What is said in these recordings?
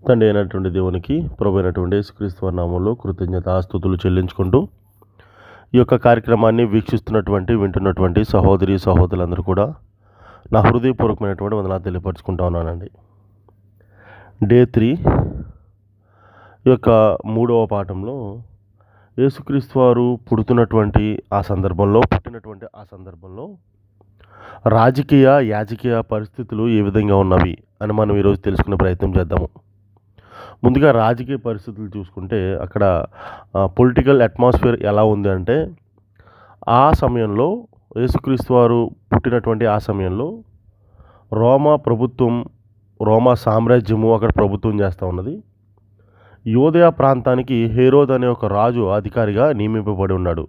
తండ్రి అయినటువంటి దేవునికి, ప్రభు అయినటువంటి యేసుక్రీస్తు వారి నామములో కృతజ్ఞతాస్తుతులు చెల్లించుకుంటూ ఈ యొక్క కార్యక్రమాన్ని వీక్షిస్తున్నటువంటి వింటున్నటువంటి సహోదరి సహోదరులందరూ కూడా నా హృదయపూర్వకమైనటువంటి వందనాలు తెలియపరుచుకుంటా ఉన్నానండి. డే 3 ఈ యొక్క 3వ పాఠంలో యేసుక్రీస్తు వారు పుట్టినటువంటి ఆ సందర్భంలో రాజకీయ యాజకీయ పరిస్థితులు ఏ విధంగా ఉన్నవి అని మనం ఈరోజు తెలుసుకునే ప్రయత్నం చేద్దాము. ముందుగా రాజకీయ పరిస్థితులు చూసుకుంటే అక్కడ పొలిటికల్ అట్మాస్ఫియర్ ఎలా ఉంది అంటే, ఆ సమయంలో యేసుక్రీస్తు వారు పుట్టినటువంటి ఆ సమయంలో రోమా సామ్రాజ్యము అక్కడ ప్రభుత్వం చేస్తూ ఉన్నది. యోదయ ప్రాంతానికి హేరోద్ అనే ఒక రాజు అధికారిగా నియమింపబడి ఉన్నాడు.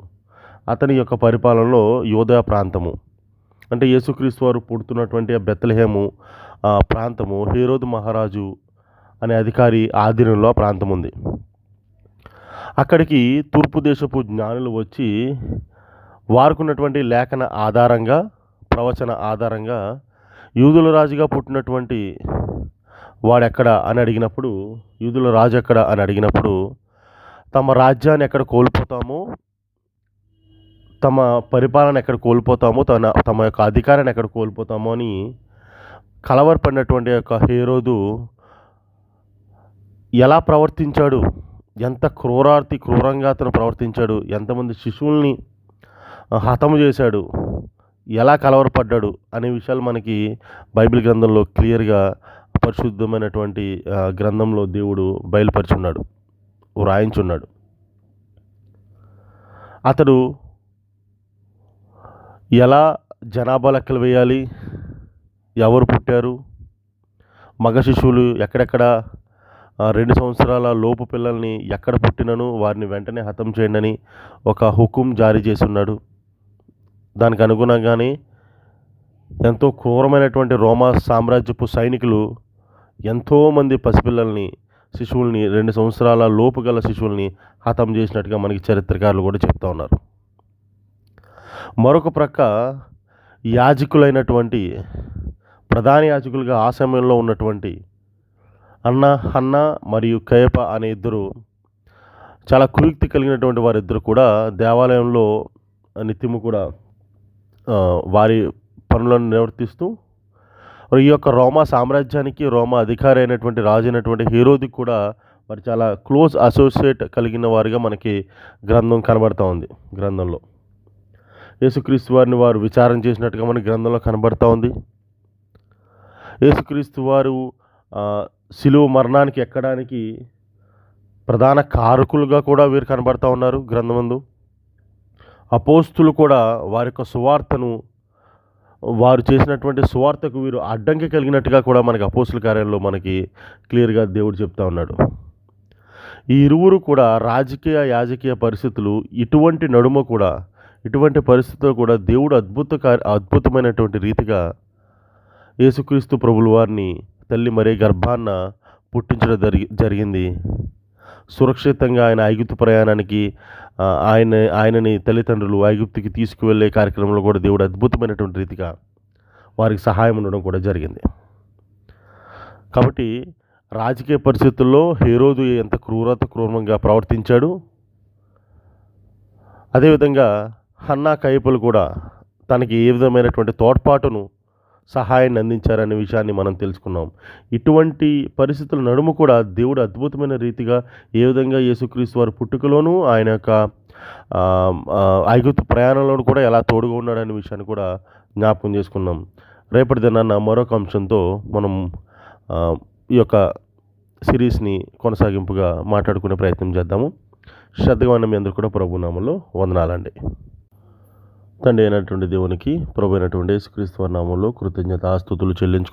అతని యొక్క పరిపాలనలో యోదయ ప్రాంతము అంటే యేసుక్రీస్తు వారు పుడుతున్నటువంటి బెత్లెహేము ప్రాంతము హేరోదు మహారాజు అనే అధికారి ఆధీనంలో ఆ ప్రాంతం ఉంది. అక్కడికి తూర్పు దేశపు జ్ఞానులు వచ్చి వారుకున్నటువంటి లేఖన ఆధారంగా, ప్రవచన ఆధారంగా యూదుల రాజుగా పుట్టినటువంటి వాడెక్కడ అని అడిగినప్పుడు, యూదుల రాజు ఎక్కడ అని అడిగినప్పుడు, తమ రాజ్యాన్ని ఎక్కడ కోల్పోతామో, తమ పరిపాలన ఎక్కడ కోల్పోతామో, తమ యొక్క అధికారాన్ని ఎక్కడ కోల్పోతామో అని కలవరపడినటువంటి యొక్క హేరోదు ఎలా ప్రవర్తించాడు, ఎంత క్రూరంగా అతను ప్రవర్తించాడు, ఎంతమంది శిశువుల్ని హతము చేశాడు, ఎలా కలవరపడ్డాడు అనే విషయాలు మనకి బైబిల్ గ్రంథంలో క్లియర్గా పరిశుద్ధమైనటువంటి గ్రంథంలో దేవుడు బయలుపరుచున్నాడు, వ్రాయించున్నాడు. అతడు ఎలా జనాభా లెక్కలు వేయాలి, ఎవరు పుట్టారు, మగ శిశువులు ఎక్కడెక్కడ 2 సంవత్సరాల లోపు పిల్లల్ని ఎక్కడ పుట్టినను వారిని వెంటనే హతం చేయండి అని ఒక హుకుం జారీ చేసి ఉన్నాడు. దానికి అనుగుణంగానే ఎంతో క్రూరమైనటువంటి రోమా సామ్రాజ్యపు సైనికులు ఎంతోమంది పసిపిల్లల్ని, శిశువుల్ని, 2 సంవత్సరాల లోపు గల శిశువుల్ని హతం చేసినట్టుగా మనకి చరిత్రకారులు కూడా చెప్తా ఉన్నారు. మరొక ప్రక్క యాజకులైనటువంటి ప్రధాన యాజకులుగా ఆ సమయంలో ఉన్నటువంటి హన్నా మరియు కయప అనే ఇద్దరు చాలా కుయుక్తి కలిగినటువంటి వారిద్దరు కూడా దేవాలయంలో నిత్యము కూడా వారి పనులను నిర్వర్తిస్తూ ఈ యొక్క రోమా సామ్రాజ్యానికి రోమా అధికారి అయినటువంటి రాజు అయినటువంటి హేరోదికి కూడా వారు చాలా క్లోజ్ అసోసియేట్ కలిగిన వారిగా మనకి గ్రంథం కనబడుతూ ఉంది. గ్రంథంలో యేసుక్రీస్తు వారిని వారు విచారణ చేసినట్టుగా మనకి గ్రంథంలో కనబడుతూ ఉంది. యేసుక్రీస్తు వారు శిలువ మరణానికి ఎక్కడానికి ప్రధాన కారకులుగా కూడా వీరు కనబడుతూ ఉన్నారు గ్రంథమందు. అపోస్తులు కూడా వారి యొక్క సువార్తను, వారు చేసినటువంటి సువార్తకు వీరు అడ్డంకి కలిగినట్టుగా కూడా మనకి అపోస్తుల కార్యాలలో మనకి క్లియర్గా దేవుడు చెప్తా ఉన్నాడు. ఈ ఇరువురు కూడా రాజకీయ యాజకీయ పరిస్థితులు ఇటువంటి పరిస్థితుల్లో కూడా దేవుడు అద్భుతమైనటువంటి రీతిగా యేసుక్రీస్తు ప్రభుల వారిని తల్లి మరే గర్భాన్న పుట్టించడం జరిగింది. సురక్షితంగా ఆయన ఐగుప్తు ప్రయాణానికి ఆయనని తల్లిదండ్రులు ఐగుప్తుకి తీసుకువెళ్ళే కార్యక్రమంలో కూడా దేవుడు అద్భుతమైనటువంటి రీతిగా వారికి సహాయం ఉండడం కూడా జరిగింది. కాబట్టి రాజకీయ పరిస్థితుల్లో హేరోదు ఎంత క్రూరంగా ప్రవర్తించాడు, అదేవిధంగా హన్నా కయపలు కూడా తనకి ఏ విధమైనటువంటి తోడ్పాటును, సహాయాన్ని అందించారనే విషయాన్ని మనం తెలుసుకున్నాం. ఇటువంటి పరిస్థితుల నడుము కూడా దేవుడు అద్భుతమైన రీతిగా ఏ విధంగా యేసుక్రీస్తు వారి పుట్టుకలోనూ ఆయన యొక్క ఐగుప్తు ప్రయాణంలోనూ కూడా ఎలా తోడుగా ఉన్నాడనే విషయాన్ని కూడా జ్ఞాపకం చేసుకున్నాం. రేపటి దినాన మరొక అంశంతో మనం ఈ యొక్క సిరీస్ని కొనసాగింపుగా మాట్లాడుకునే ప్రయత్నం చేద్దాము. శ్రద్ధగా ఉన్న మీ అందరూ కూడా ప్రభు నామములో వందనాలండి. తండ్రి అయినటువంటి దేవునికి, ప్రభు అయినటువంటి యేసుక్రీస్తు వారి నామములో కృతజ్ఞతాస్తుతులు చెల్లించుకుంటున్నాను.